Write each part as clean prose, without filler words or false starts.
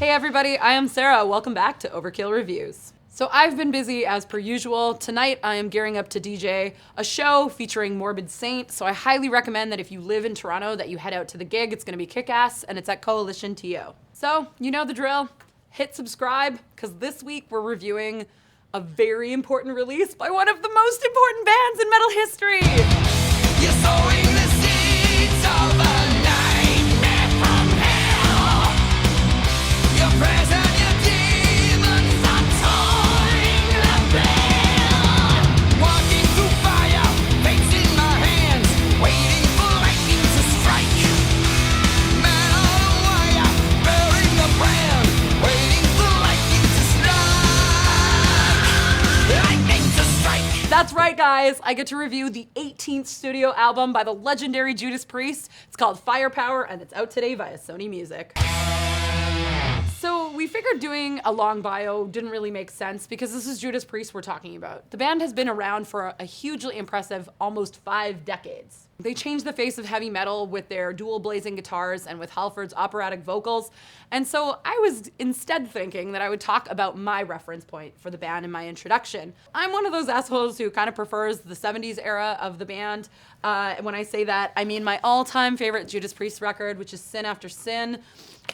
Hey everybody, I am Sarah. Welcome back to Overkill Reviews. So I've been busy as per usual. Tonight I am gearing up to DJ a show featuring Morbid Saint, so I highly recommend that if you live in Toronto that you head out to the gig. It's gonna be kick-ass and it's at Coalition TO. So, you know the drill. Hit subscribe, because this week we're reviewing a very important release by one of the most important bands in metal history. You're sowing the seeds of a nightmare from hell. Your prayers and your demons are toiling the bell. Walking through fire, fates in my hands, waiting for lightning to strike. Man on a wire, bearing the brand, waiting for lightning to strike. Lightning to strike. That's right, guys. I get to review the 18th studio album by the legendary Judas Priest. It's called Firepower, and it's out today via Sony Music. So we figured doing a long bio didn't really make sense because this is Judas Priest we're talking about. The band has been around for a hugely impressive almost 5 decades. They changed the face of heavy metal with their dual blazing guitars and with Halford's operatic vocals. And so I was instead thinking that I would talk about my reference point for the band in my introduction. I'm one of those assholes who kind of prefers the 70s era of the band. When I say that, I mean my all-time favorite Judas Priest record, which is Sin After Sin,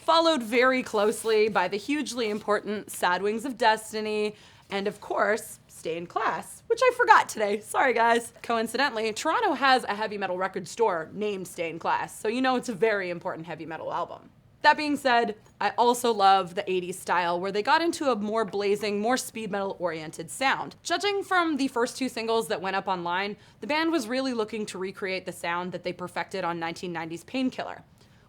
followed very closely by the hugely important Sad Wings of Destiny, and of course, Stay in Class, which I forgot today. Sorry, guys. Coincidentally, Toronto has a heavy metal record store named Stay in Class, so you know it's a very important heavy metal album. That being said, I also love the 80s style, where they got into a more blazing, more speed metal oriented sound. Judging from the first 2 singles that went up online, the band was really looking to recreate the sound that they perfected on 1990's Painkiller.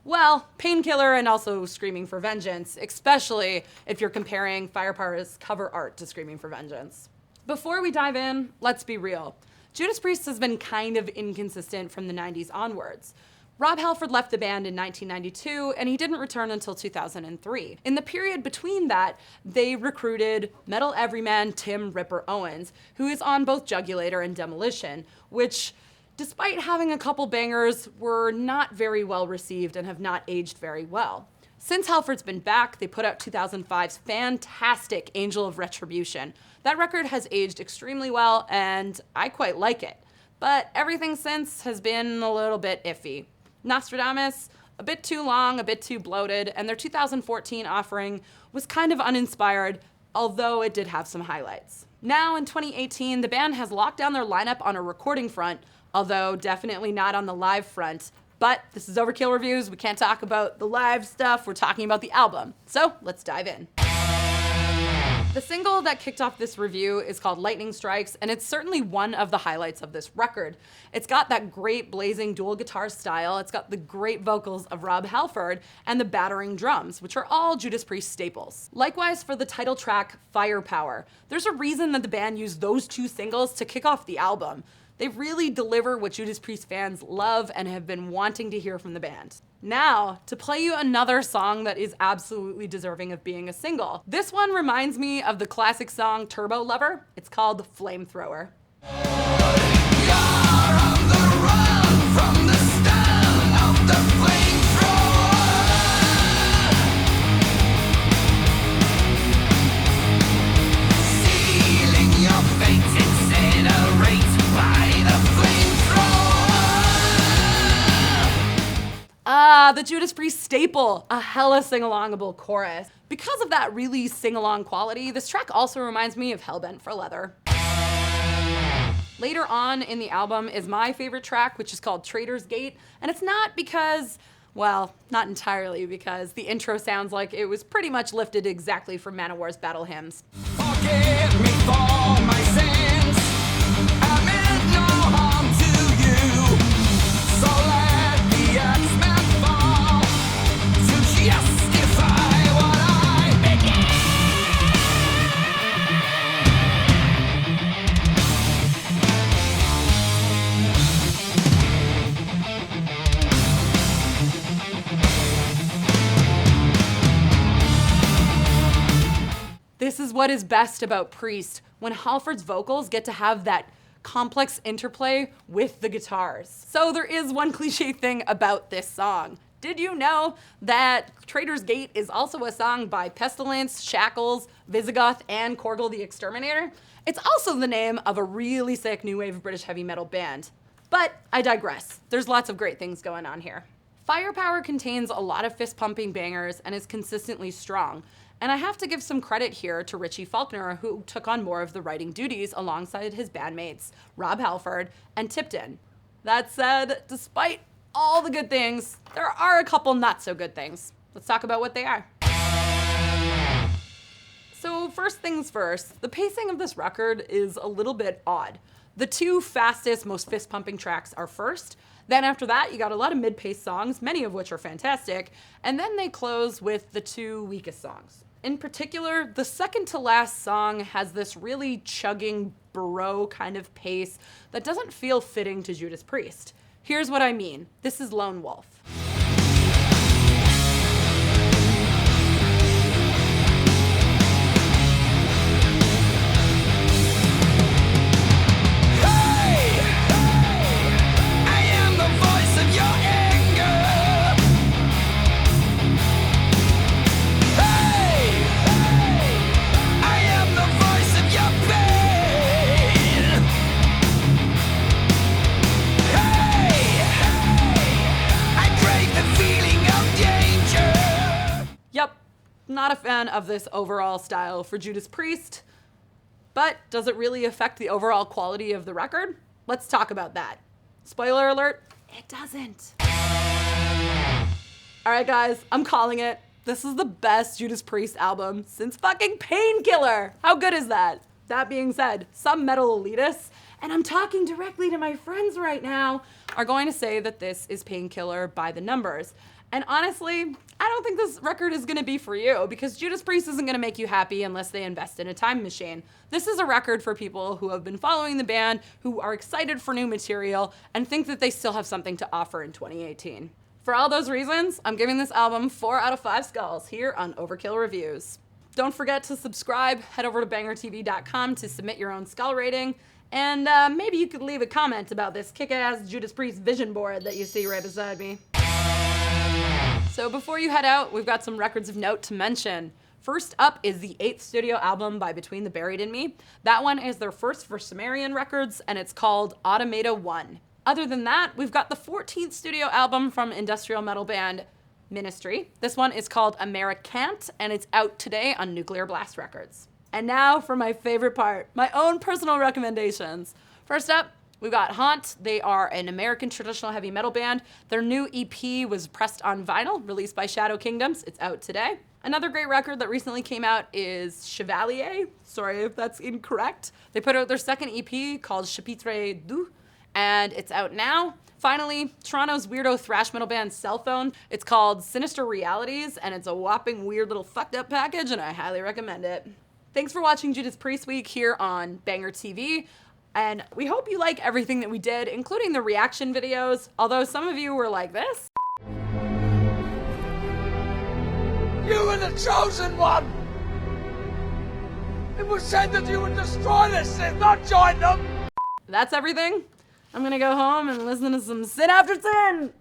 Well, Painkiller and also Screaming for Vengeance, especially if you're comparing Firepower's cover art to Screaming for Vengeance. Before we dive in, let's be real. Judas Priest has been kind of inconsistent from the 90s onwards. Rob Halford left the band in 1992, and he didn't return until 2003. In the period between that, they recruited metal everyman Tim Ripper Owens, who is on both Jugulator and Demolition, which, despite having a couple bangers, were not very well received and have not aged very well. Since Halford's been back, they put out 2005's fantastic Angel of Retribution. That record has aged extremely well, and I quite like it. But everything since has been a little bit iffy. Nostradamus, a bit too long, a bit too bloated, and their 2014 offering was kind of uninspired, although it did have some highlights. Now in 2018, the band has locked down their lineup on a recording front, although definitely not on the live front. But this is Overkill Reviews. We can't talk about the live stuff. We're talking about the album. So let's dive in. The single that kicked off this review is called Lightning Strikes, and it's certainly one of the highlights of this record. It's got that great blazing dual guitar style, it's got the great vocals of Rob Halford, and the battering drums, which are all Judas Priest staples. Likewise for the title track, Firepower. There's a reason that the band used those 2 singles to kick off the album. They really deliver what Judas Priest fans love and have been wanting to hear from the band. Now, to play you another song that is absolutely deserving of being a single. This one reminds me of the classic song Turbo Lover. It's called Flamethrower. You're on the run from the stun of the flamethrower. Sealing your fate, incinerate by the flamethrower. The Judas Priest staple, a hella sing-alongable chorus. Because of that really sing-along quality, this track also reminds me of Hellbent for Leather. Later on in the album is my favorite track, which is called Traitor's Gate, and it's not because, well, not entirely, because the intro sounds like it was pretty much lifted exactly from Manowar's battle hymns. Forgive me for my sins. I meant no harm to you. So let the X-Men fall to justify what I began. This is what is best about Priest, when Halford's vocals get to have that complex interplay with the guitars. So there is one cliche thing about this song. Did you know that Traitor's Gate is also a song by Pestilence, Shackles, Visigoth, and Korgel the Exterminator? It's also the name of a really sick new wave British heavy metal band. But I digress. There's lots of great things going on here. Firepower contains a lot of fist-pumping bangers and is consistently strong. And I have to give some credit here to Richie Faulkner, who took on more of the writing duties alongside his bandmates, Rob Halford and Tipton. That said, despite all the good things, there are a couple not so good things. Let's talk about what they are. So first things first, the pacing of this record is a little bit odd. The two fastest, most fist-pumping tracks are first. Then after that, you got a lot of mid-paced songs, many of which are fantastic. And then they close with the two weakest songs. In particular, the second to last song has this really chugging, bro kind of pace that doesn't feel fitting to Judas Priest. Here's what I mean. This is Lone Wolf. Not a fan of this overall style for Judas Priest, but does it really affect the overall quality of the record? Let's talk about that. Spoiler alert, it doesn't. All right, guys, I'm calling it. This is the best Judas Priest album since fucking Painkiller. How good is that? That being said, some metal elitists, and I'm talking directly to my friends right now, are going to say that this is Painkiller by the numbers. And honestly, I don't think this record is going to be for you, because Judas Priest isn't going to make you happy unless they invest in a time machine. This is a record for people who have been following the band, who are excited for new material, and think that they still have something to offer in 2018. For all those reasons, I'm giving this album 4 out of 5 skulls here on Overkill Reviews. Don't forget to subscribe, head over to BangerTV.com to submit your own skull rating, and maybe you could leave a comment about this kick-ass Judas Priest vision board that you see right beside me. So before you head out, we've got some records of note to mention. First up is the 8th studio album by Between the Buried and Me. That one is their first for Sumerian Records, and it's called Automata 1. Other than that, we've got the 14th studio album from industrial metal band Ministry. This one is called Americant, and it's out today on Nuclear Blast Records. And now for my favorite part, my own personal recommendations. First up, we've got Haunt. They are an American traditional heavy metal band. Their new EP was pressed on vinyl, released by Shadow Kingdoms. It's out today. Another great record that recently came out is Chevalier. Sorry if that's incorrect. They put out their second EP called Chapitre 2, and it's out now. Finally, Toronto's weirdo thrash metal band Cell Phone. It's called Sinister Realities, and it's a whopping weird little fucked up package, and I highly recommend it. Thanks for watching Judas Priest Week here on Banger TV. And we hope you like everything that we did, including the reaction videos, although some of you were like this. You were the chosen one! It was said that you would destroy this sin, not join them! That's everything. I'm gonna go home and listen to some Sin After Sin.